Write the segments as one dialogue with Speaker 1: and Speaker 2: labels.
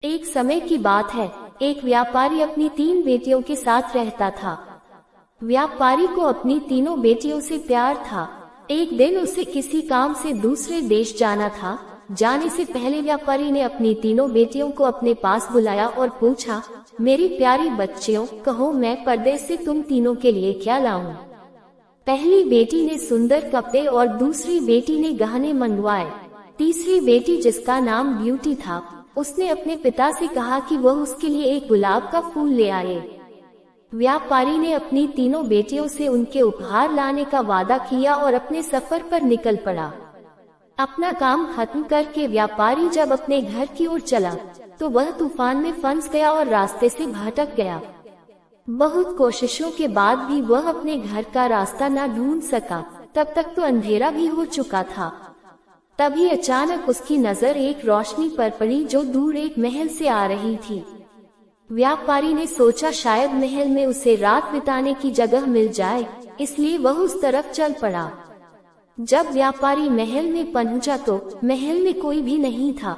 Speaker 1: एक समय की बात है, एक व्यापारी अपनी 3 बेटियों के साथ रहता था। व्यापारी को अपनी तीनों बेटियों से प्यार था। एक दिन उसे किसी काम से दूसरे देश जाना था। जाने से पहले व्यापारी ने अपनी तीनों बेटियों को अपने पास बुलाया और पूछा, मेरी प्यारी बच्चियों, कहो मैं परदेश से तुम तीनों के लिए क्या लाऊं? पहली बेटी ने सुंदर कपड़े और दूसरी बेटी ने गहने मंगवाए। तीसरी बेटी, जिसका नाम ब्यूटी था, उसने अपने पिता से कहा कि वह उसके लिए एक गुलाब का फूल ले आए। व्यापारी ने अपनी तीनों बेटियों से उनके उपहार लाने का वादा किया और अपने सफर पर निकल पड़ा। अपना काम खत्म करके व्यापारी जब अपने घर की ओर चला तो वह तूफान में फंस गया और रास्ते से भटक गया। बहुत कोशिशों के बाद भी वह अपने घर का रास्ता न ढूंढ सका। तब तक तो अंधेरा भी हो चुका था। तभी अचानक उसकी नजर एक रोशनी पर पड़ी जो दूर एक महल से आ रही थी। व्यापारी ने सोचा शायद महल में उसे रात बिताने की जगह मिल जाए, इसलिए वह उस तरफ चल पड़ा। जब व्यापारी महल में पहुंचा तो महल में कोई भी नहीं था।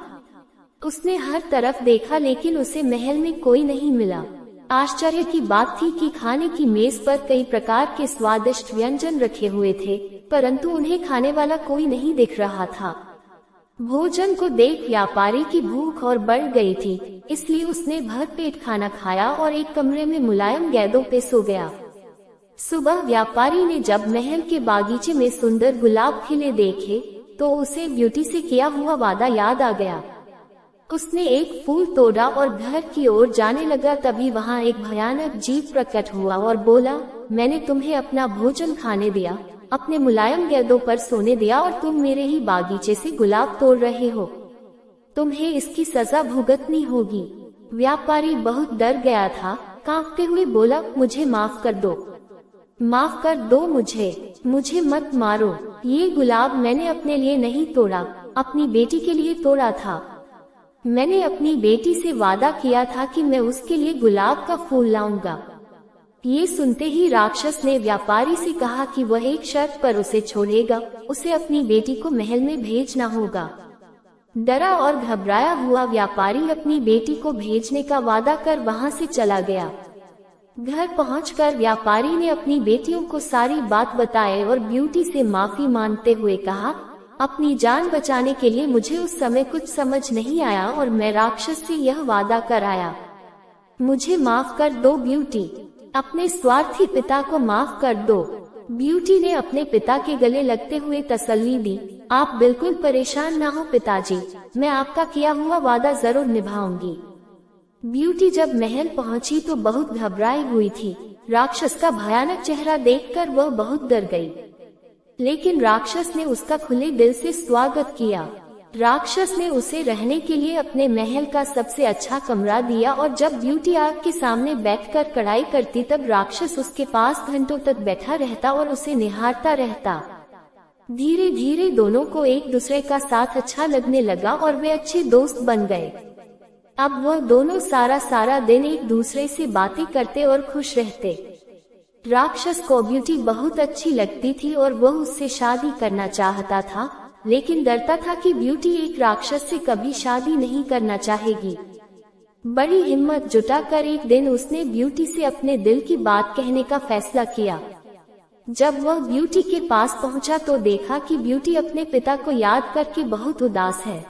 Speaker 1: उसने हर तरफ देखा लेकिन उसे महल में कोई नहीं मिला। आश्चर्य की बात थी कि खाने की मेज पर कई प्रकार के स्वादिष्ट व्यंजन रखे हुए थे, परंतु उन्हें खाने वाला कोई नहीं दिख रहा था। भोजन को देख व्यापारी की भूख और बढ़ गई थी, इसलिए उसने भरपेट खाना खाया और एक कमरे में मुलायम गेंदों पे सो गया। सुबह व्यापारी ने जब महल के बागीचे में सुंदर गुलाब खिले देखे तो उसे ब्यूटी से किया हुआ वादा याद आ गया। उसने एक फूल तोड़ा और घर की ओर जाने लगा। तभी वहाँ एक भयानक जीव प्रकट हुआ और बोला, मैंने तुम्हें अपना भोजन खाने दिया, अपने मुलायम गेंदों पर सोने दिया और तुम मेरे ही बागीचे से गुलाब तोड़ रहे हो। तुम्हें इसकी सजा भुगतनी होगी। व्यापारी बहुत डर गया था। कांपते हुए बोला, मुझे माफ कर दो, माफ कर दो मुझे मत मारो। ये गुलाब मैंने अपने लिए नहीं तोड़ा, अपनी बेटी के लिए तोड़ा था। मैंने अपनी बेटी से वादा किया था कि मैं उसके लिए गुलाब का फूल लाऊंगा। ये सुनते ही राक्षस ने व्यापारी से कहा कि वह एक शर्त पर उसे छोड़ेगा, उसे अपनी बेटी को महल में भेजना होगा। डरा और घबराया हुआ व्यापारी अपनी बेटी को भेजने का वादा कर वहां से चला गया। घर पहुंचकर व्यापारी ने अपनी बेटियों को सारी बात बताई और ब्यूटी से माफी मांगते हुए कहा, अपनी जान बचाने के लिए मुझे उस समय कुछ समझ नहीं आया और मैं राक्षस से यह वादा कर आया। मुझे माफ कर दो ब्यूटी, अपने स्वार्थी पिता को माफ कर दो। ब्यूटी ने अपने पिता के गले लगते हुए तसल्ली दी, आप बिल्कुल परेशान ना हो पिताजी, मैं आपका किया हुआ वादा जरूर निभाऊंगी। ब्यूटी जब महल पहुंची तो बहुत घबराई हुई थी। राक्षस का भयानक चेहरा देखकर वह बहुत डर गई, लेकिन राक्षस ने उसका खुले दिल से स्वागत किया। राक्षस ने उसे रहने के लिए अपने महल का सबसे अच्छा कमरा दिया और जब ब्यूटी आग के सामने बैठकर कढ़ाई करती तब राक्षस उसके पास घंटों तक बैठा रहता और उसे निहारता रहता। धीरे धीरे दोनों को एक दूसरे का साथ अच्छा लगने लगा और वे अच्छे दोस्त बन गए। अब वह दोनों सारा दिन एक दूसरे से बातें करते और खुश रहते। राक्षस को ब्यूटी बहुत अच्छी लगती थी और वह उससे शादी करना चाहता था, लेकिन डरता था कि ब्यूटी एक राक्षस से कभी शादी नहीं करना चाहेगी। बड़ी हिम्मत जुटाकर एक दिन उसने ब्यूटी से अपने दिल की बात कहने का फैसला किया। जब वह ब्यूटी के पास पहुंचा तो देखा कि ब्यूटी अपने पिता को याद करके बहुत उदास है।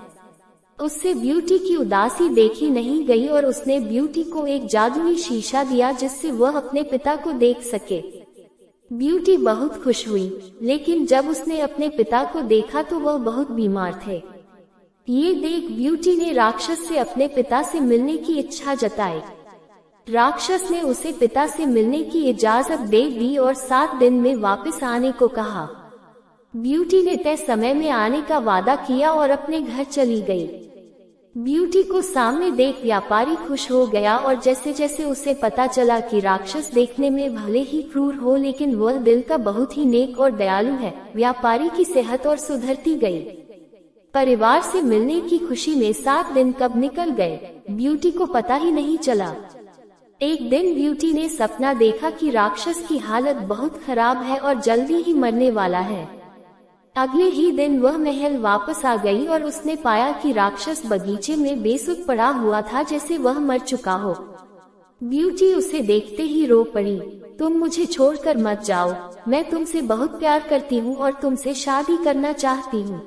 Speaker 1: उससे ब्यूटी की उदासी देखी नहीं गई और उसने ब्यूटी को एक जादुई शीशा दिया जिससे वह अपने पिता को देख सके। ब्यूटी बहुत खुश हुई, लेकिन जब उसने अपने पिता को देखा तो वह बहुत बीमार थे। ये देख ब्यूटी ने राक्षस से अपने पिता से मिलने की इच्छा जताई। राक्षस ने उसे पिता से मिलने की इजाजत दे दी और 7 दिन में वापस आने को कहा। ब्यूटी ने तय समय में आने का वादा किया और अपने घर चली गई। ब्यूटी को सामने देख व्यापारी खुश हो गया और जैसे जैसे उसे पता चला कि राक्षस देखने में भले ही क्रूर हो लेकिन वह दिल का बहुत ही नेक और दयालु है, व्यापारी की सेहत और सुधरती गई। परिवार से मिलने की खुशी में 7 दिन कब निकल गए ब्यूटी को पता ही नहीं चला। एक दिन ब्यूटी ने सपना देखा कि राक्षस की हालत बहुत खराब है और जल्दी ही मरने वाला है। अगले ही दिन वह महल वापस आ गई और उसने पाया कि राक्षस बगीचे में बेसुध पड़ा हुआ था, जैसे वह मर चुका हो। ब्यूटी उसे देखते ही रो पड़ी। तुम मुझे छोड़कर मत जाओ, मैं तुमसे बहुत प्यार करती हूँ और तुमसे शादी करना चाहती हूँ।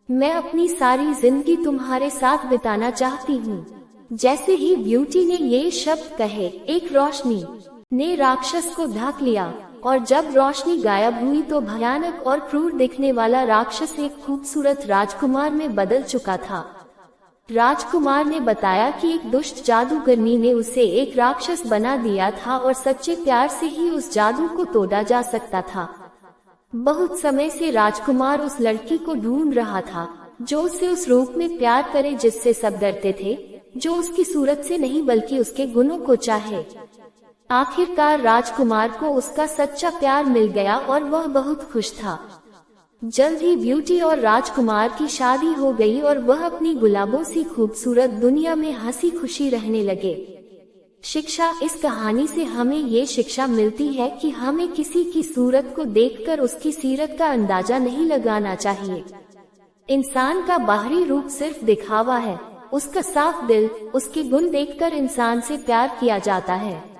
Speaker 1: मैं अपनी सारी जिंदगी तुम्हारे साथ बिताना चाहती हूँ। जैसे ही ब्यूटी ने ये शब्द कहे, एक रोशनी ने राक्षस को ढक लिया और जब रोशनी गायब हुई तो भयानक और क्रूर दिखने वाला राक्षस एक खूबसूरत राजकुमार में बदल चुका था। राजकुमार ने बताया कि एक दुष्ट जादूगरनी ने उसे एक राक्षस बना दिया था और सच्चे प्यार से ही उस जादू को तोड़ा जा सकता था। बहुत समय से राजकुमार उस लड़की को ढूंढ रहा था जो उसे उस रूप में प्यार करे जिससे सब डरते थे, जो उसकी सूरत से नहीं बल्कि उसके गुणों को चाहे। आखिरकार राजकुमार को उसका सच्चा प्यार मिल गया और वह बहुत खुश था। जल्द ही ब्यूटी और राजकुमार की शादी हो गई और वह अपनी गुलाबों सी खूबसूरत दुनिया में हंसी खुशी रहने लगे। शिक्षा, इस कहानी से हमें ये शिक्षा मिलती है कि हमें किसी की सूरत को देखकर उसकी सीरत का अंदाजा नहीं लगाना चाहिए। इंसान का बाहरी रूप सिर्फ दिखावा है, उसका साफ दिल, उसके गुण देखकर इंसान से प्यार किया जाता है।